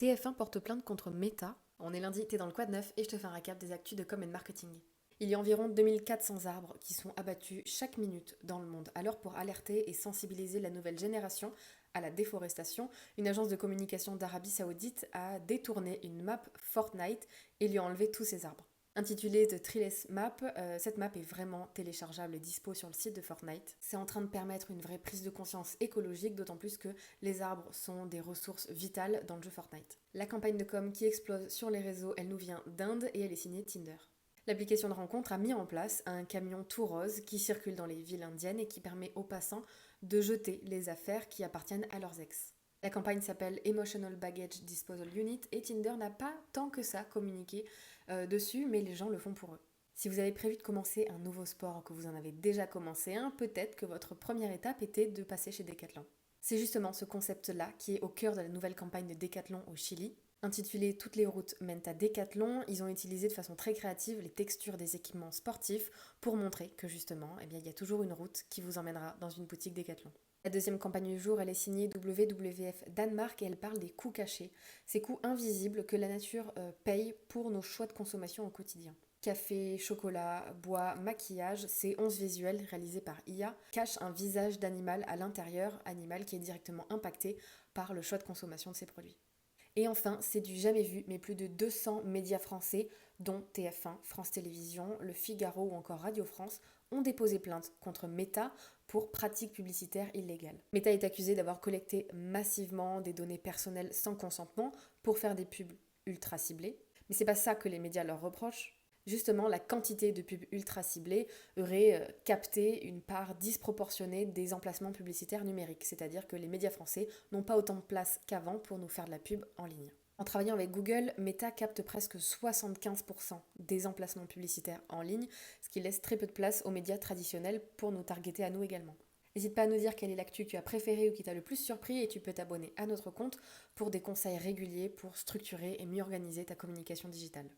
TF1 porte plainte contre Meta. On est lundi, t'es dans le Quad 9 et je te fais un récap des actus de com et de marketing. Il y a environ 2400 arbres qui sont abattus chaque minute dans le monde. Alors pour alerter et sensibiliser la nouvelle génération à la déforestation, une agence de communication d'Arabie Saoudite a détourné une map Fortnite et lui a enlevé tous ses arbres. Intitulée The Treeless Map, cette map est vraiment téléchargeable et dispo sur le site de Fortnite. C'est en train de permettre une vraie prise de conscience écologique, d'autant plus que les arbres sont des ressources vitales dans le jeu Fortnite. La campagne de com qui explose sur les réseaux, elle nous vient d'Inde et elle est signée Tinder. L'application de rencontre a mis en place un camion tout rose qui circule dans les villes indiennes et qui permet aux passants de jeter les affaires qui appartiennent à leurs ex. La campagne s'appelle Emotional Baggage Disposal Unit et Tinder n'a pas tant que ça communiqué dessus, mais les gens le font pour eux. Si vous avez prévu de commencer un nouveau sport ou que vous en avez déjà commencé un, peut-être que votre première étape était de passer chez Decathlon. C'est justement ce concept-là qui est au cœur de la nouvelle campagne de Decathlon au Chili. Intitulée Toutes les routes mènent à Decathlon, ils ont utilisé de façon très créative les textures des équipements sportifs pour montrer que justement, il y a toujours une route qui vous emmènera dans une boutique Decathlon. La deuxième campagne du jour, elle est signée WWF Danemark et elle parle des coûts cachés, ces coûts invisibles que la nature paye pour nos choix de consommation au quotidien. Café, chocolat, bois, maquillage, ces 11 visuels réalisés par IA cachent un visage d'animal à l'intérieur, animal qui est directement impacté par le choix de consommation de ces produits. Et enfin, c'est du jamais vu, mais plus de 200 médias français, dont TF1, France Télévisions, Le Figaro ou encore Radio France, ont déposé plainte contre Meta pour pratiques publicitaires illégales. Meta est accusé d'avoir collecté massivement des données personnelles sans consentement pour faire des pubs ultra ciblées. Mais c'est pas ça que les médias leur reprochent. Justement, la quantité de pubs ultra ciblées aurait capté une part disproportionnée des emplacements publicitaires numériques, c'est-à-dire que les médias français n'ont pas autant de place qu'avant pour nous faire de la pub en ligne. En travaillant avec Google, Meta capte presque 75% des emplacements publicitaires en ligne, ce qui laisse très peu de place aux médias traditionnels pour nous targeter à nous également. N'hésite pas à nous dire quelle est l'actu que tu as préférée ou qui t'a le plus surpris et tu peux t'abonner à notre compte pour des conseils réguliers pour structurer et mieux organiser ta communication digitale.